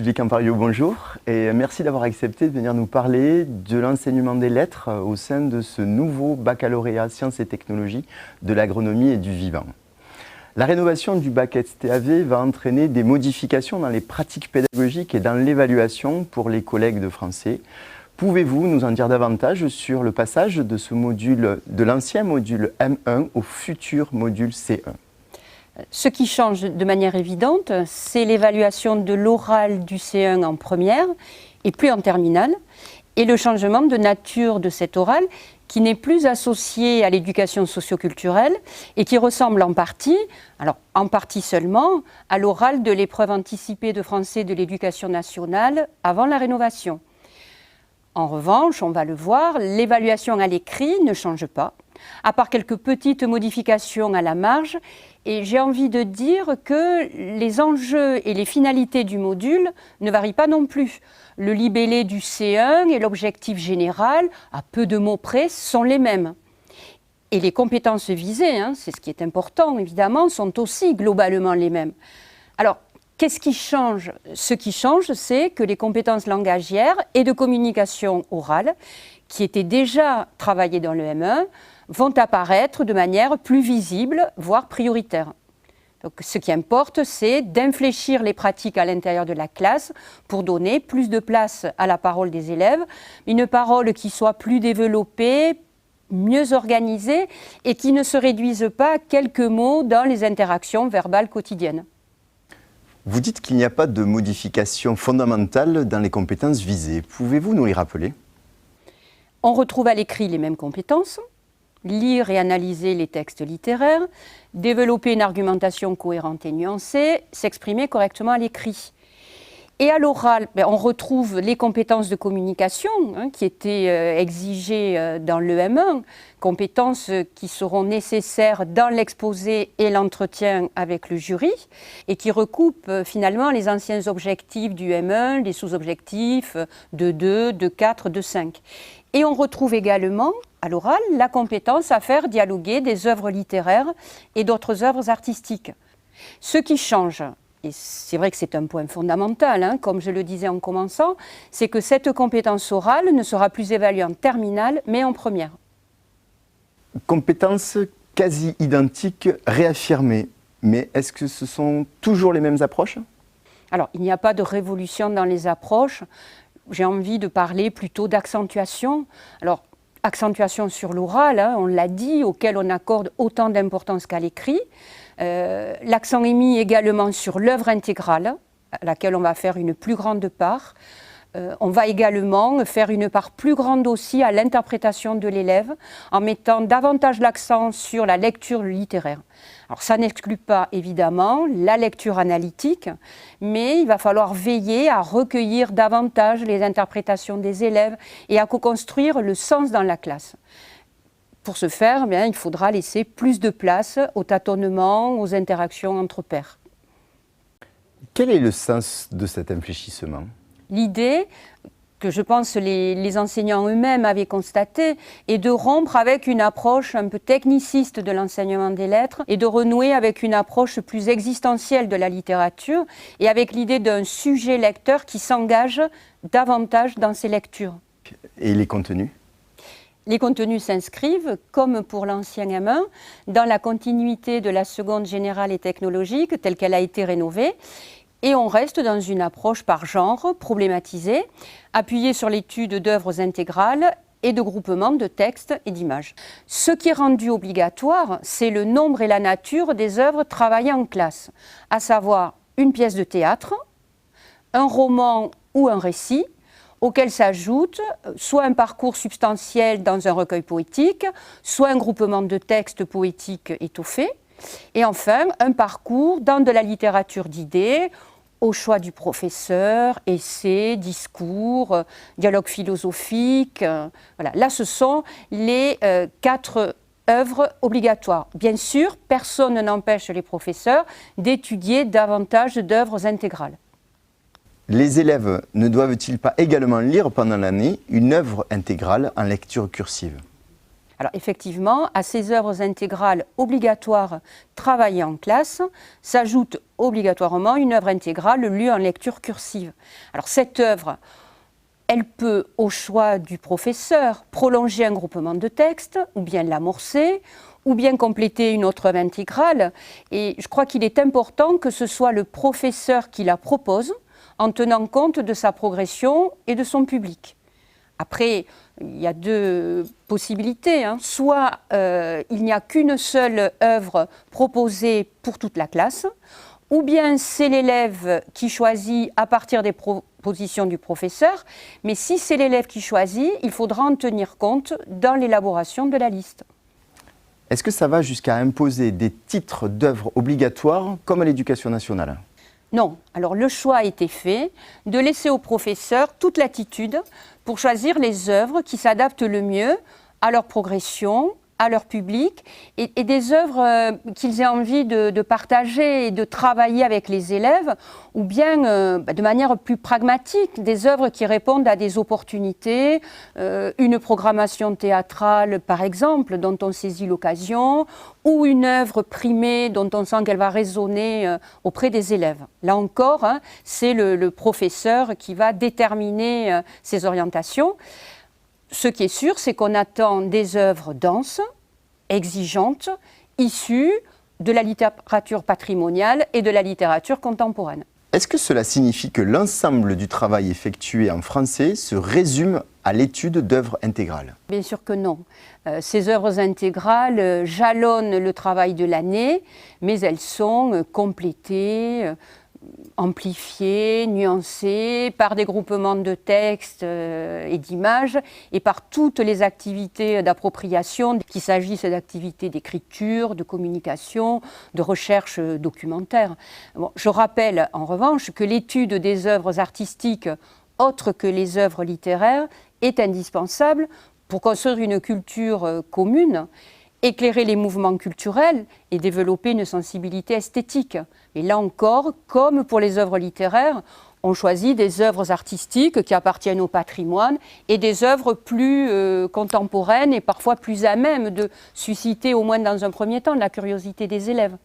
Sylvie Campario, bonjour et merci d'avoir accepté de venir nous parler de l'enseignement des lettres au sein de ce nouveau baccalauréat sciences et technologies de l'agronomie et du vivant. La rénovation du bac STAV va entraîner des modifications dans les pratiques pédagogiques et dans l'évaluation pour les collègues de français. Pouvez-vous nous en dire davantage sur le passage de ce module, de l'ancien module M1 au futur module C1? Ce qui change de manière évidente, c'est l'évaluation de l'oral du C1 en première et plus en terminale, et le changement de nature de cet oral qui n'est plus associé à l'éducation socioculturelle et qui ressemble en partie, alors en partie seulement, à l'oral de l'épreuve anticipée de français de l'éducation nationale avant la rénovation. En revanche, on va le voir, l'évaluation à l'écrit ne change pas, à part quelques petites modifications à la marge. Et j'ai envie de dire que les enjeux et les finalités du module ne varient pas non plus. Le libellé du C1 et l'objectif général, à peu de mots près, sont les mêmes. Et les compétences visées, c'est ce qui est important évidemment, sont aussi globalement les mêmes. Alors, qu'est-ce qui change? Ce qui change, c'est que les compétences langagières et de communication orale, qui étaient déjà travaillées dans le M1, vont apparaître de manière plus visible, voire prioritaire. Donc, ce qui importe, c'est d'infléchir les pratiques à l'intérieur de la classe pour donner plus de place à la parole des élèves, une parole qui soit plus développée, mieux organisée et qui ne se réduise pas à quelques mots dans les interactions verbales quotidiennes. Vous dites qu'il n'y a pas de modification fondamentale dans les compétences visées. Pouvez-vous nous les rappeler? On retrouve à l'écrit les mêmes compétences. Lire et analyser les textes littéraires, développer une argumentation cohérente et nuancée, s'exprimer correctement à l'écrit. Et à l'oral, on retrouve les compétences de communication qui étaient exigées dans le M1, compétences qui seront nécessaires dans l'exposé et l'entretien avec le jury, et qui recoupent finalement les anciens objectifs du M1, les sous-objectifs de 2, de 4, de 5. Et on retrouve également, à l'oral, la compétence à faire dialoguer des œuvres littéraires et d'autres œuvres artistiques. Ce qui change, et c'est vrai que c'est un point fondamental, comme je le disais en commençant, c'est que cette compétence orale ne sera plus évaluée en terminale, mais en première. Compétences quasi identiques, réaffirmées, mais est-ce que ce sont toujours les mêmes approches? Alors, il n'y a pas de révolution dans les approches. J'ai envie de parler plutôt d'accentuation. Alors, accentuation sur l'oral, on l'a dit, auquel on accorde autant d'importance qu'à l'écrit. L'accent est mis également sur l'œuvre intégrale, à laquelle on va faire une plus grande part. On va également faire une part plus grande aussi à l'interprétation de l'élève, en mettant davantage l'accent sur la lecture littéraire. Alors ça n'exclut pas évidemment la lecture analytique, mais il va falloir veiller à recueillir davantage les interprétations des élèves et à co-construire le sens dans la classe. Pour ce faire, il faudra laisser plus de place au tâtonnement, aux interactions entre pairs. Quel est le sens de cet infléchissement? L'idée, que je pense les enseignants eux-mêmes avaient constaté, est de rompre avec une approche un peu techniciste de l'enseignement des lettres et de renouer avec une approche plus existentielle de la littérature et avec l'idée d'un sujet lecteur qui s'engage davantage dans ses lectures. Et les contenus? Les contenus s'inscrivent, comme pour l'ancien M1, dans la continuité de la seconde générale et technologique telle qu'elle a été rénovée. Et on reste dans une approche par genre, problématisée, appuyée sur l'étude d'œuvres intégrales et de groupements de textes et d'images. Ce qui est rendu obligatoire, c'est le nombre et la nature des œuvres travaillées en classe, à savoir une pièce de théâtre, un roman ou un récit, auquel s'ajoute soit un parcours substantiel dans un recueil poétique, soit un groupement de textes poétiques étoffés, et enfin un parcours dans de la littérature d'idées, au choix du professeur, essais, discours, dialogue philosophique. Voilà. Là, ce sont les 4 œuvres obligatoires. Bien sûr, personne n'empêche les professeurs d'étudier davantage d'œuvres intégrales. Les élèves ne doivent-ils pas également lire pendant l'année une œuvre intégrale en lecture cursive? Alors effectivement, à ces œuvres intégrales obligatoires travaillées en classe, s'ajoutent obligatoirement une œuvre intégrale lue en lecture cursive. Alors cette œuvre, elle peut, au choix du professeur, prolonger un groupement de textes, ou bien l'amorcer, ou bien compléter une autre œuvre intégrale. Et je crois qu'il est important que ce soit le professeur qui la propose, en tenant compte de sa progression et de son public. Après, il y a deux possibilités. Soit il n'y a qu'une seule œuvre proposée pour toute la classe, ou bien c'est l'élève qui choisit à partir des propositions du professeur, mais si c'est l'élève qui choisit, il faudra en tenir compte dans l'élaboration de la liste. Est-ce que ça va jusqu'à imposer des titres d'œuvres obligatoires comme à l'éducation nationale ? Non. Alors le choix a été fait de laisser aux professeurs toute latitude pour choisir les œuvres qui s'adaptent le mieux à leur progression, à leur public, et des œuvres qu'ils aient envie de partager et de travailler avec les élèves, ou bien de manière plus pragmatique, des œuvres qui répondent à des opportunités, une programmation théâtrale par exemple, dont on saisit l'occasion, ou une œuvre primée dont on sent qu'elle va résonner auprès des élèves. Là encore, c'est le professeur qui va déterminer ses orientations. Ce qui est sûr, c'est qu'on attend des œuvres denses, exigeantes, issues de la littérature patrimoniale et de la littérature contemporaine. Est-ce que cela signifie que l'ensemble du travail effectué en français se résume à l'étude d'œuvres intégrales ? Bien sûr que non. Ces œuvres intégrales jalonnent le travail de l'année, mais elles sont complétées, amplifiées, nuancées par des groupements de textes et d'images et par toutes les activités d'appropriation, qu'il s'agisse d'activités d'écriture, de communication, de recherche documentaire. Bon, je rappelle en revanche que l'étude des œuvres artistiques autres que les œuvres littéraires est indispensable pour construire une culture commune, éclairer les mouvements culturels et développer une sensibilité esthétique. Et là encore, comme pour les œuvres littéraires, on choisit des œuvres artistiques qui appartiennent au patrimoine et des œuvres plus contemporaines et parfois plus à même de susciter, au moins dans un premier temps, la curiosité des élèves.